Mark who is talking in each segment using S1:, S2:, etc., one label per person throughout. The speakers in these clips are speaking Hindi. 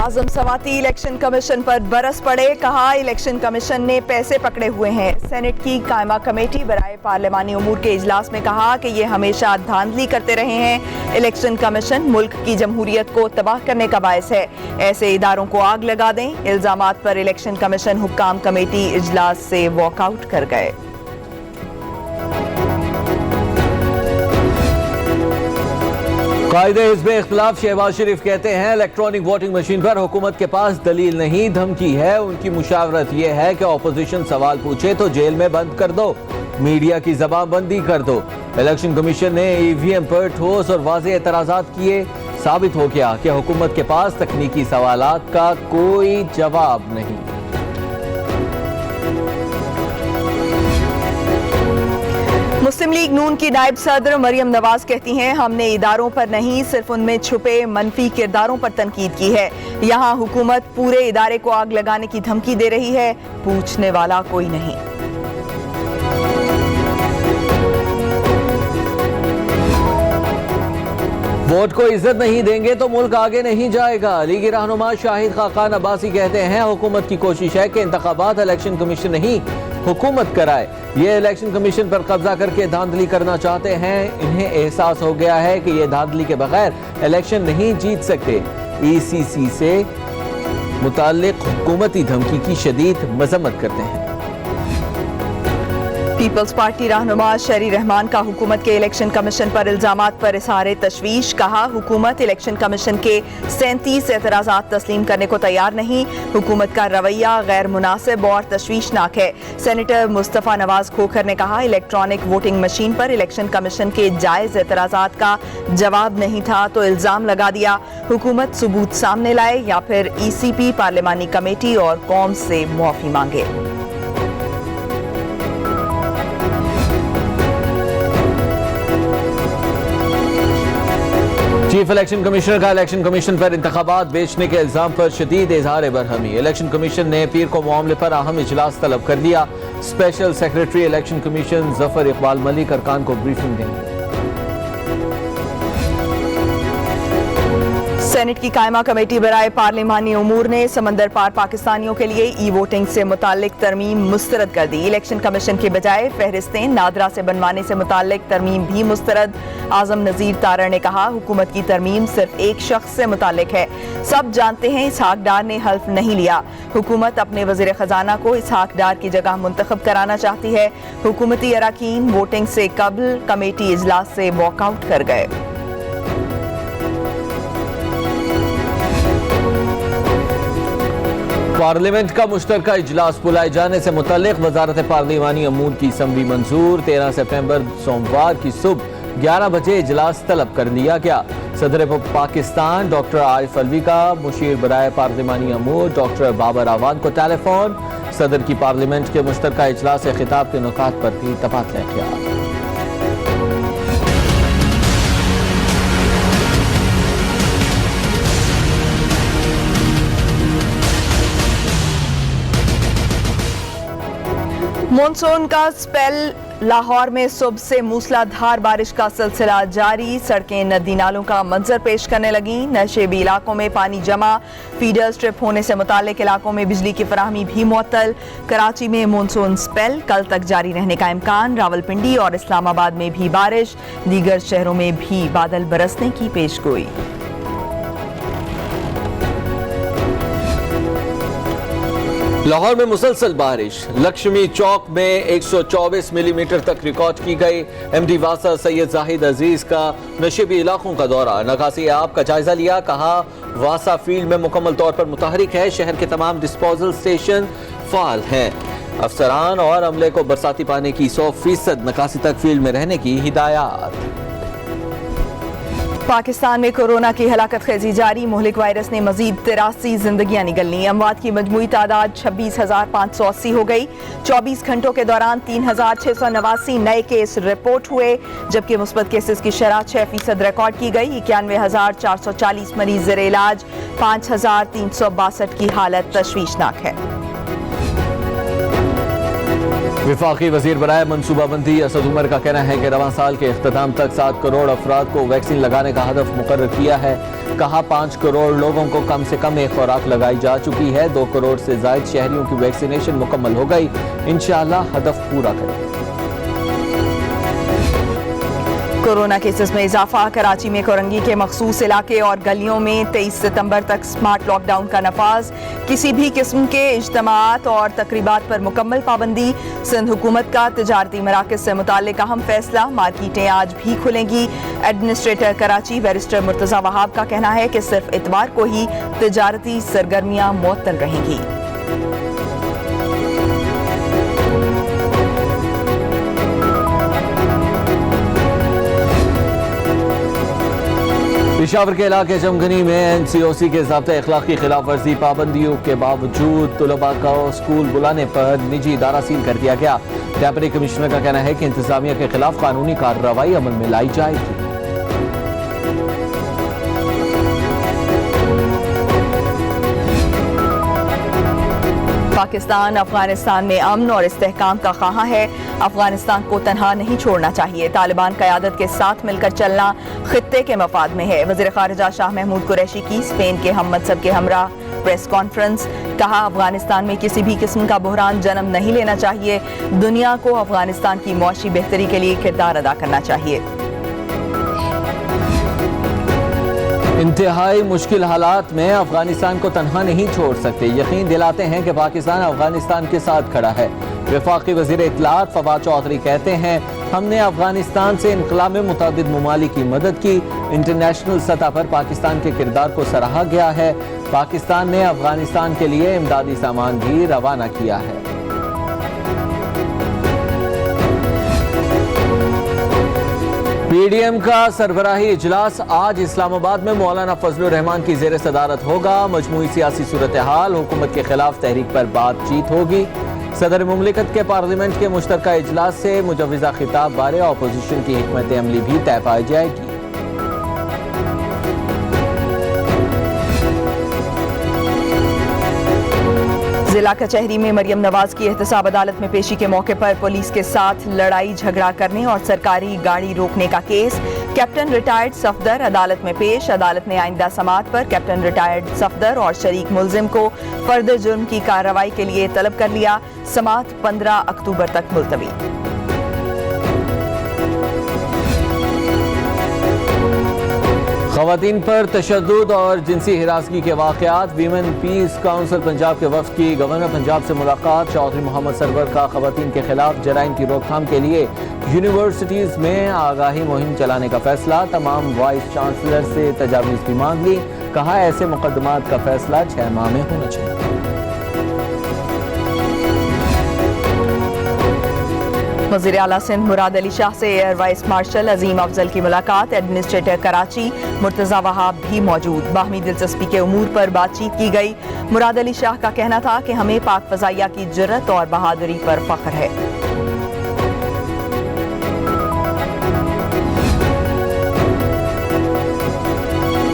S1: आजम सवाती इलेक्शन कमीशन पर बरस पड़े, कहा इलेक्शन कमीशन ने पैसे पकड़े हुए हैं। सेनेट की कायमा कमेटी बराए पार्लिमानी उमूर के इजलास में कहा कि ये हमेशा धांधली करते रहे हैं। इलेक्शन कमीशन मुल्क की जमहूरियत को तबाह करने का बायस है। ऐसे इदारों को आग लगा दें। इल्जामात पर इलेक्शन कमीशन हुक्काम कमेटी इजलास से वॉकआउट कर गए।
S2: कायदे हिज़्ब इख्तिलाफ शहबाज शरीफ कहते हैं इलेक्ट्रॉनिक वोटिंग मशीन पर हुकूमत के पास दलील नहीं, धमकी है। उनकी मुशावरत यह है कि ऑपोजिशन सवाल पूछे तो जेल में बंद कर दो, मीडिया की जबानबंदी कर दो। इलेक्शन कमीशन ने ईवीएम पर ठोस और वाज़ेह एतराज़ात किए। साबित हो गया कि हुकूमत के पास तकनीकी सवालात का कोई जवाब नहीं।
S1: मुस्लिम लीग नून की नायब सदर मरियम नवाज कहती हैं हमने इदारों पर नहीं, सिर्फ उनमें छुपे मनफी किरदारों पर तनकीद की है। यहाँ हुकूमत पूरे इदारे को आग लगाने की धमकी दे रही है, पूछने वाला कोई नहीं।
S2: वोट को इज्जत नहीं देंगे तो मुल्क आगे नहीं जाएगा। लीगी रहनुमा शाहिद खाकान अब्बासी कहते हैं हुकूमत की कोशिश है कि इंतखाबात इलेक्शन कमीशन नहीं हुकूमत कराए। ये इलेक्शन कमीशन पर कब्जा करके धांधली करना चाहते हैं। इन्हें एहसास हो गया है कि ये धांधली के बगैर इलेक्शन नहीं जीत सकते। ईसीसी से मुताल्लिक हुकूमती धमकी की शदीद मजम्मत करते हैं।
S1: पीपल्स पार्टी रहनुमा शरी रहमान का हुकूमत के इलेक्शन कमीशन पर इल्जामात पर इज़हार तशवीश, कहा हुकूमत इलेक्शन कमीशन के 37 एतराज़ात तस्लीम करने को तैयार नहीं। हुकूमत का रवैया गैर मुनासिब और तशवीशनाक है। सेनेटर मुस्तफ़ा नवाज खोखर ने कहा इलेक्ट्रॉनिक वोटिंग मशीन पर इलेक्शन कमीशन के जायज़ एतराज़ात का जवाब नहीं था तो इल्ज़ाम लगा दिया। हुकूमत सबूत सामने लाए या फिर ECP पार्लिमानी कमेटी और कौम से मुआफ़ी मांगे।
S2: चीफ इलेक्शन कमिश्नर का इलेक्शन कमीशन पर इंतखाबात बेचने के इल्जाम पर शदीद इजहार बरहमी। इलेक्शन कमीशन ने पीर को मामले पर अहम इजलास तलब कर लिया। Special secretary election commission Zafar Iqbal Malik अरकान को ब्रीफिंग देंगे।
S1: सेनेट की कायमा कमेटी बराए पार्लिमानी उमूर ने समंदर पार पाकिस्तानियों के लिए ई वोटिंग से मुताल्लिक तरमीम मुस्तरद कर दी। इलेक्शन कमीशन के बजाय फहरिस्तें नादरा से बनवाने से मुताल्लिक तरमीम भी मुस्तरद। आजम नजीर तारड़ ने कहा हुकूमत की तरमीम सिर्फ एक शख्स से मुताल्लिक है। सब जानते हैं इसहाक डार ने हल्फ नहीं लिया। हुकूमत अपने वज़ीर खजाना को इसहाक डार की जगह मुंतखब कराना चाहती है। हुकूमती अराकीन वोटिंग से कबल कमेटी इजलास से वॉकआउट कर गए।
S2: पार्लियामेंट का मुश्तरका इजलास बुलाए जाने से मुतल्लिक वजारत पार्लिमानी अमूर की असम्बली मंजूर। 13 सितंबर सोमवार की सुबह 11 बजे इजलास तलब कर लिया गया। सदर पाकिस्तान डॉक्टर आरिफ अलवी का मुशीर बराए पार्लिमानी अमूर डॉक्टर बाबर आवान को टेलीफोन। सदर की पार्लियामेंट के मुश्तरका इजलास खिताब के नुकात पर भी तबादला किया।
S1: मॉनसून का स्पेल लाहौर में सुबह से मूसलाधार बारिश का सिलसिला जारी। सड़कें नदी नालों का मंजर पेश करने लगी। नशेबी इलाकों में पानी जमा, फीडर स्ट्रिप होने से मुतालिक इलाकों में बिजली की फराहमी भी मुअत्तल। कराची में मॉनसून स्पेल कल तक जारी रहने का इम्कान। रावलपिंडी और इस्लामाबाद में भी बारिश, दीगर शहरों में भी बादल बरसने की पेशगोई।
S2: लाहौर में मुसलसल बारिश, लक्ष्मी चौक में 124 मिलीमीटर तक रिकॉर्ड की गई। MD वासा सैयद जाहिद अजीज का नशेबी इलाकों का दौरा, निकासी आब का जायजा लिया। कहा वासा फील्ड में मुकम्मल तौर पर मुतहरिक है। शहर के तमाम डिस्पोजल स्टेशन फाल हैं। अफसरान और अमले को बरसाती पानी की 100% निकासी तक फील्ड में रहने की हिदायत।
S1: पाकिस्तान में कोरोना की हलाकत खेजी जारी। मुहलिक वायरस ने मजीद 83 जिंदगियां निगल। अमवात की मजमूई तादाद 26,580 हो गई। 24 घंटों के दौरान 3,689 नए केस रिपोर्ट हुए, जबकि मुस्बत केसेस की शरह 6% रिकॉर्ड की गई। 91,440 मरीज ज़ेर इलाज, 5,362 की हालत तशवीशनाक है।
S2: वफाकी वजीर बराए मनसूबाबंदी असद उमर का कहना है कि रवां साल के इख्तिताम तक 7 करोड़ अफराद को वैक्सीन लगाने का हदफ मुकर्रर किया है। कहा 5 करोड़ लोगों को कम से कम एक खुराक लगाई जा चुकी है। 2 करोड़ से ज्यादा शहरियों की वैक्सीनेशन मुकम्मल हो गई। इंशाअल्लाह हदफ पूरा करेंगे।
S1: कोरोना केसेस में इजाफा। कराची में कोरंगी के मखसूस इलाके और गलियों में 23 सितंबर तक स्मार्ट लॉकडाउन का नफाज। किसी भी किस्म के इज्तिमात और तकरीबात पर मुकम्मल पाबंदी। सिंध हुकूमत का तिजारती मराकज से मुताल्लिक अहम फैसला। मार्केटें आज भी खुलेंगी। एडमिनिस्ट्रेटर कराची बैरिस्टर मुर्तजा वहाब का कहना है कि सिर्फ इतवार को ही तिजारती सरगर्मियां मुअत्तल रहेंगी।
S2: पेशावर के इलाके जमगनी में NCOC के ज़ाब्ते अखलाक की खिलाफ वर्जी पाबंदियों के बावजूद तलबा का स्कूल बुलाने पर निजी इदारा सील कर दिया गया। डेप्यूटी कमिश्नर का कहना है कि इंतजामिया के खिलाफ कानूनी कार्रवाई अमल में लाई जाएगी।
S1: पाकिस्तान अफगानिस्तान में अमन और इस्तेहकाम का ख्वाह है। अफगानिस्तान को तनहा नहीं छोड़ना चाहिए। तालिबान क़यादत के साथ मिलकर चलना खित्ते के मफाद में है। वज़ीर ख़ारिजा शाह महमूद कुरैशी की स्पेन के हम मनसब के हमरा प्रेस कॉन्फ्रेंस। कहा, अफगानिस्तान में किसी भी किस्म का बुहरान जन्म नहीं लेना चाहिए। दुनिया को अफगानिस्तान की मुआशी बेहतरी के लिए किरदार अदा करना चाहिए।
S2: इंतहाई मुश्किल हालात में अफगानिस्तान को तनहा नहीं छोड़ सकते। यकीन दिलाते हैं कि पाकिस्तान अफगानिस्तान के साथ खड़ा है। वफाकी वज़ीर इत्तलात फवाद चौधरी कहते हैं, हमने अफगानिस्तान से इनकलाब में मुतअद्दिद ममालिक की मदद की। इंटरनेशनल सतह पर पाकिस्तान के किरदार को सराहा गया है। पाकिस्तान ने अफगानिस्तान के लिए इमदादी सामान भी रवाना किया है। PDM का सरबराही इजलास आज इस्लामाबाद में मौलाना फजलुर रहमान की ज़ेर सदारत होगा। मजमूई सियासी सूरत हाल, हुकूमत के खिलाफ तहरीक पर बातचीत होगी। सदर मुमलिकत के पार्लियामेंट के मुश्तरका इजलास से मुजव्विज़ा खिताब बारे अपोजिशन की हिकमत अमली भी तय पाई जाएगी।
S1: जिला कचहरी में मरियम नवाज की एहतसाब अदालत में पेशी के मौके पर पुलिस के साथ लड़ाई झगड़ा करने और सरकारी गाड़ी रोकने का केस। कैप्टन रिटायर्ड सफदर अदालत में पेश। अदालत ने आइंदा समाअत पर कैप्टन रिटायर्ड सफदर और शरीक मुलजिम को फर्द जुर्म की कार्रवाई के लिए तलब कर लिया। समाअत 15 अक्टूबर तक मुलतवी।
S2: ख़वातीन पर तशद्दुद और जिनसी हिरासगी के वाक़यात। वीमेन पीस काउंसिल पंजाब के वफ़द की गवर्नर पंजाब से मुलाकात। चौधरी मोहम्मद सरवर का ख़वातीन के खिलाफ जराइम की रोकथाम के लिए यूनिवर्सिटीज़ में आगाही मुहिम चलाने का फैसला। तमाम वाइस चांसलर से तजावीज़ भी मांग ली। कहा, ऐसे मुकदमात का फैसला 6 माह में होना चाहिए।
S1: वज़ीर आला सिंध मुराद अली शाह से एयर वाइस मार्शल अजीम अफजल की मुलाकात। एडमिनिस्ट्रेटर कराची मुर्तजा वहाब भी मौजूद। बाहमी दिलचस्पी के उमूर पर बातचीत की गई। मुराद अली शाह का कहना था कि हमें पाक फ़ज़ाइया की जुर्रत और बहादुरी पर फख्र है।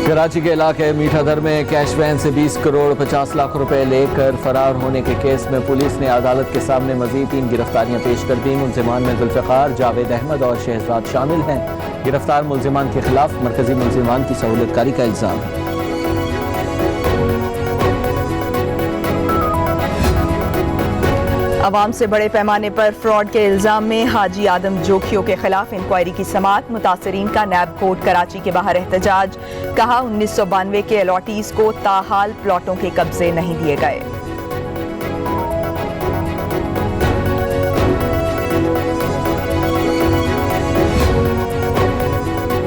S2: कराची के इलाके मीठाधर में कैश वैन से 20 करोड़ 50 लाख रुपए लेकर फरार होने के केस में पुलिस ने अदालत के सामने मजीद 3 गिरफ्तारियां पेश कर दी। मुल्जिमान में जुल्फ़िकार, जावेद अहमद और शहजाद शामिल हैं। गिरफ्तार मुल्जिमान के खिलाफ मरकजी मुल्जिमान की सहूलतकारी का इल्जाम है।
S1: अवाम से बड़े पैमाने पर फ्रॉड के इल्जाम में हाजी आदम जोखियों के खिलाफ इंक्वायरी की समाअत। मुतासरीन का नैब कोर्ट कराची के बाहर एहतजाज। कहा, 1992 के अलॉटीज को ताहाल प्लॉटों के कब्जे नहीं दिए गए।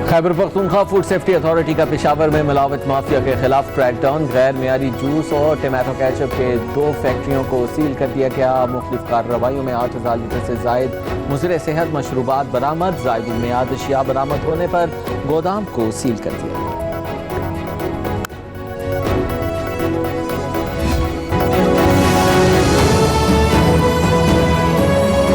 S2: Khyber Pakhtunkhwa food safety authority का पेशावर में मिलावट माफिया के खिलाफ क्रैकडाउन। गैर मियारी जूस और टमाटो केचप के 2 फैक्ट्रियों को सील कर दिया गया। मुख्तलिफ कार्रवाइयों में 8000 लीटर से जायद मुज़र सेहत मशरूबात बरामद। जायद मियाद अशिया बरामद होने पर गोदाम को सील कर दिया गया।